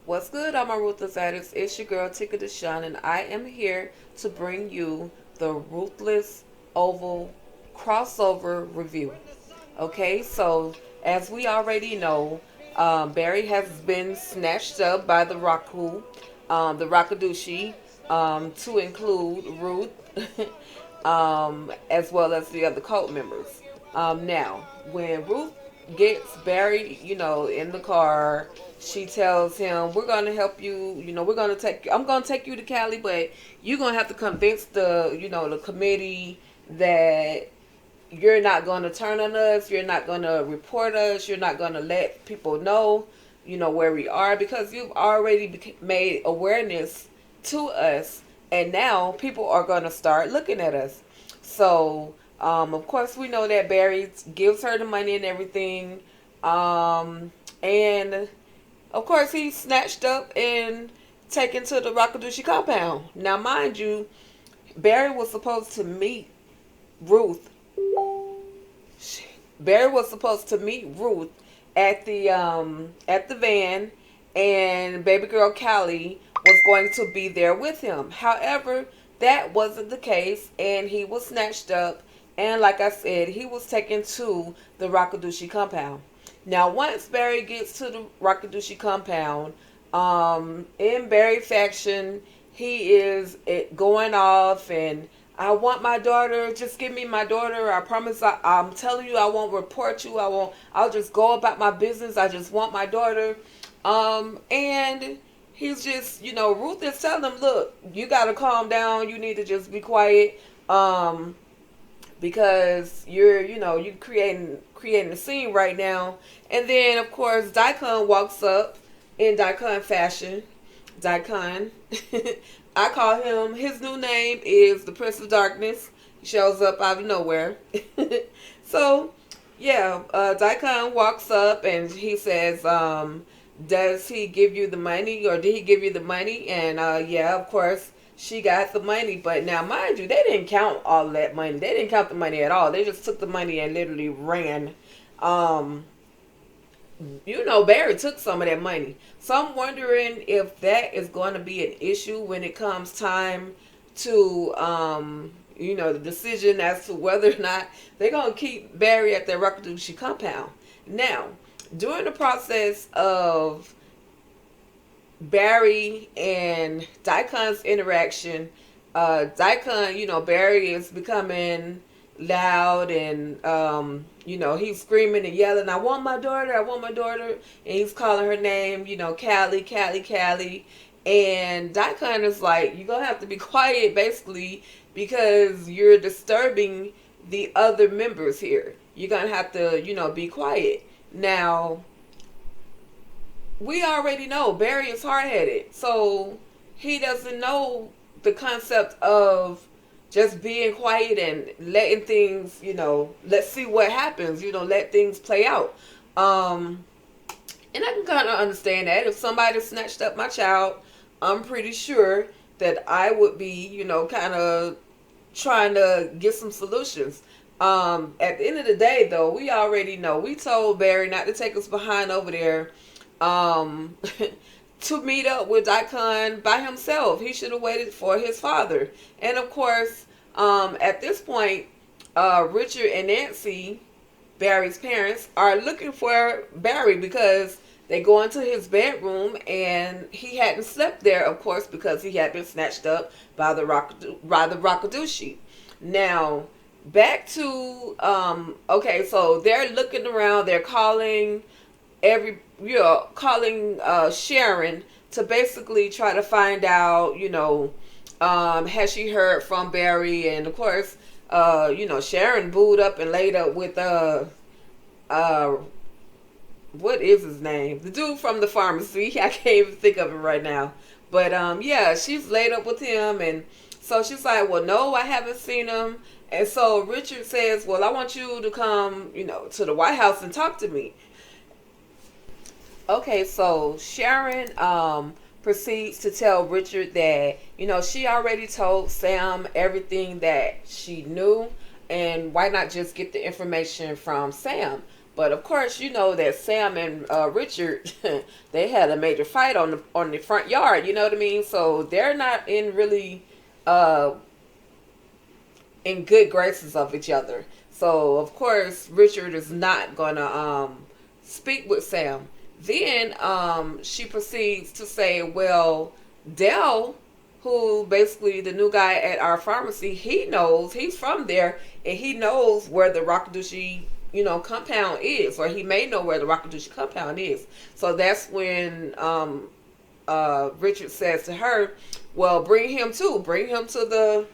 What's good, all my Ruthless addicts? It's your girl, Dikahn, and I am here to bring you the Ruthless Oval crossover review. Okay, so as we already know, Barry has been snatched up by the Raku, the Rakudushi, to include Ruth, as well as the other cult members. Now, when Ruth gets Barry, in the car, she tells him, "We're gonna help you. We're gonna take. I'm gonna take you to Cali, but you're gonna have to convince the committee that you're not going to turn on us. You're not going to report us. You're not going to let people know, where we are because you've already made awareness to us. And now people are going to start looking at us. So, of course, we know that Barry gives her the money and everything. And, of course, he's snatched up and taken to the Rakudushi compound. Now, mind you, Barry was supposed to meet Ruth. Barry was supposed to meet Ruth at the van, and baby girl Callie was going to be there with him. However, that wasn't the case, and he was snatched up, and like I said, he was taken to the Rakudushi compound. Now, once Barry gets to the Rakudushi compound, in Barry faction, he is going off and I want my daughter. Just give me my daughter. I promise. I'm telling you, I won't report you. I won't. I'll just go about my business. I just want my daughter. And he's just, Ruth is telling him, look, you gotta calm down. You need to just be quiet. Because you're creating a scene right now. And then of course Dikahn walks up in Dikahn fashion. Dikahn. I call him, his new name is the Prince of Darkness. He shows up out of nowhere. So, yeah, Dikahn walks up and he says, does he give you the money or did he give you the money? And yeah, of course, she got the money. But now, mind you, they didn't count all that money. They didn't count the money at all. They just took the money and literally ran. Barry took some of that money. So I'm wondering if that is going to be an issue when it comes time to, the decision as to whether or not they're going to keep Barry at their Rakudushi compound. Now, during the process of Barry and Dikahn's interaction, Dikahn, Barry is becoming loud and he's screaming and yelling, I want my daughter, I want my daughter, and he's calling her name, Callie, Callie, Callie. And Dikahn is like, you're gonna have to be quiet basically because you're disturbing the other members here. You're gonna have to, be quiet. Now, we already know Barry is hard-headed, so he doesn't know the concept of just being quiet and letting things, let's see what happens, let things play out. And I can kind of understand that. If somebody snatched up my child, I'm pretty sure that I would be, kind of trying to get some solutions. At the end of the day, though, we already know. We told Barry not to take us behind over there to meet up with Dikahn by himself. He should have waited for his father. And of course, at this point, Richard and Nancy, Barry's parents, are looking for Barry because they go into his bedroom and he hadn't slept there, of course, because he had been snatched up by the Rakudushi. Now, back to okay, so they're looking around. They're calling calling Sharon to basically try to find out, has she heard from Barry? And of course, Sharon booed up and laid up with what is his name? The dude from the pharmacy. I can't even think of it right now. But yeah, she's laid up with him, and so she's like, well, no, I haven't seen him. And so Richard says, well, I want you to come, to the White House and talk to me. Okay, so Sharon proceeds to tell Richard that, she already told Sam everything that she knew, and why not just get the information from Sam? But of course, you know that Sam and Richard, they had a major fight on the front yard. You know what I mean? So they're not in really uh, in good graces of each other. So of course, Richard is not gonna speak with Sam. Then she proceeds to say, "Well, Dell, who basically the new guy at our pharmacy, he knows he's from there, and he knows where the Rakudushi, compound is, or he may know where the Rakudushi compound is." So that's when Richard says to her, "Well, bring him too. Bring him to the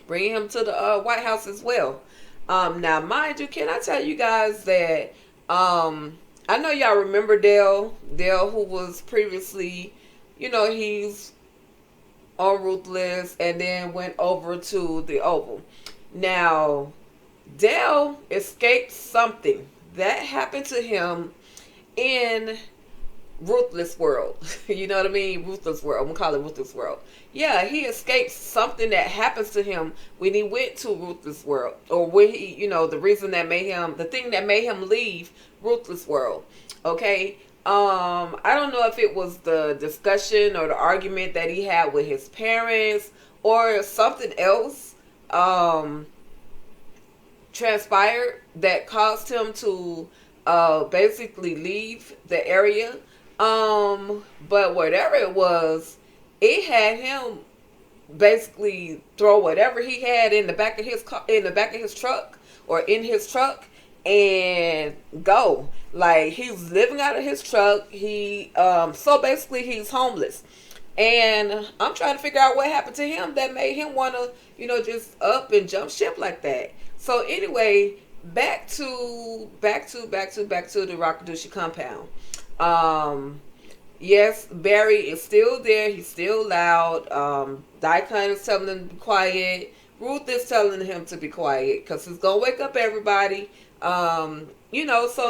White House as well." Now, mind you, can I tell you guys that I know y'all remember Dale, who was previously, he's on Ruthless and then went over to the Oval. Now, Dale escaped something that happened to him in Ruthless World. You know what I mean? Ruthless World. I'm gonna call it Ruthless World. Yeah, he escaped something that happens to him when he went to Ruthless World, or when he, the thing that made him leave Ruthless World. Okay. I don't know if it was the discussion or the argument that he had with his parents or something else transpired that caused him to basically leave the area. But whatever it was, it had him basically throw whatever he had in the back of his car, in the back of his truck, or in his truck, and go. Like, he's living out of his truck. So basically he's homeless. And I'm trying to figure out what happened to him that made him want to, just up and jump ship like that. So anyway, back to the Rakudushi compound. Yes, Barry is still there. He's still loud. Dikahn is telling him to be quiet. Ruth is telling him to be quiet because he's gonna wake up everybody. So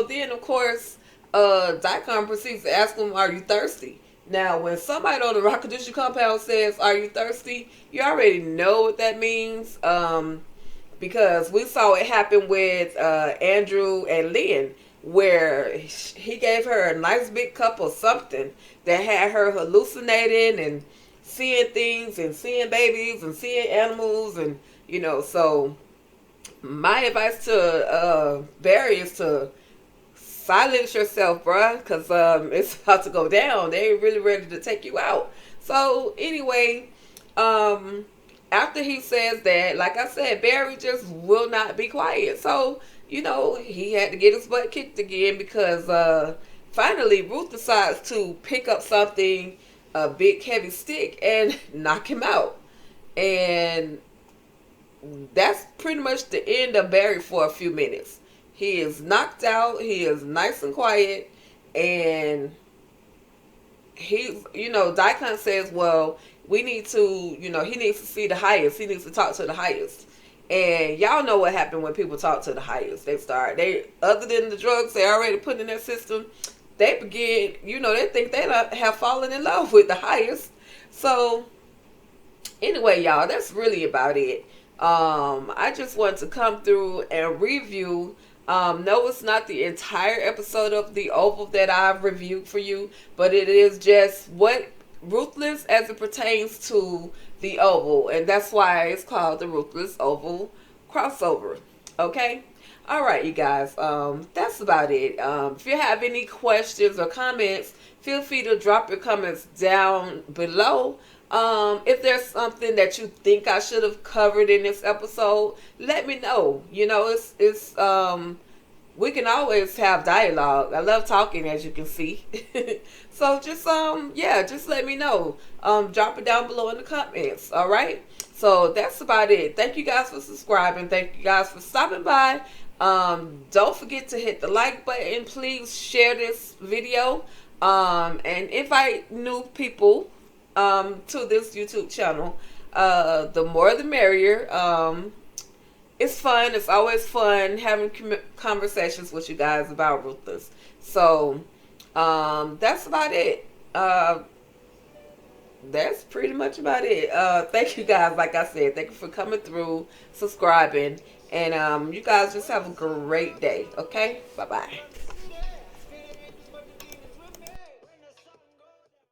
then of course, Dikahn proceeds to ask him, "Are you thirsty?" Now, when somebody on the Rakudushi compound says, "Are you thirsty?" you already know what that means. Because we saw it happen with Andrew and Lynn, where he gave her a nice big cup of something that had her hallucinating and seeing things and seeing babies and seeing animals, and so my advice to Barry is to silence yourself, bruh, because it's about to go down. They ain't really ready to take you out. So anyway, after he says that, like I said, Barry just will not be quiet. So, he had to get his butt kicked again because finally Ruth decides to pick up something, a big heavy stick, and knock him out. And that's pretty much the end of Barry for a few minutes. He is knocked out. He is nice and quiet. And Dikahn says, well, we need to, he needs to see the highest. He needs to talk to the highest. And y'all know what happened when people talk to the highest. Other than the drugs they already put in their system, they begin, they think they have fallen in love with the highest. So, anyway, y'all, that's really about it. I just want to come through and review. No, it's not the entire episode of The Oval that I've reviewed for you, but it is just what Ruthless as it pertains to The Oval, and that's why it's called the Ruthless Oval crossover. Okay? Alright, you guys, that's about it. If you have any questions or comments, feel free to drop your comments down below. If there's something that you think I should have covered in this episode, let me know. It's we can always have dialogue. I love talking, as you can see. So just just let me know. Drop it down below in the comments. All right. So that's about it. Thank you guys for subscribing. Thank you guys for stopping by. Don't forget to hit the like button. Please share this video. And invite new people to this YouTube channel. The more the merrier. It's fun. It's always fun having conversations with you guys about Ruthless. So, that's about it. That's pretty much about it. Thank you guys. Like I said, thank you for coming through, subscribing, And you guys just have a great day. Okay? Bye bye.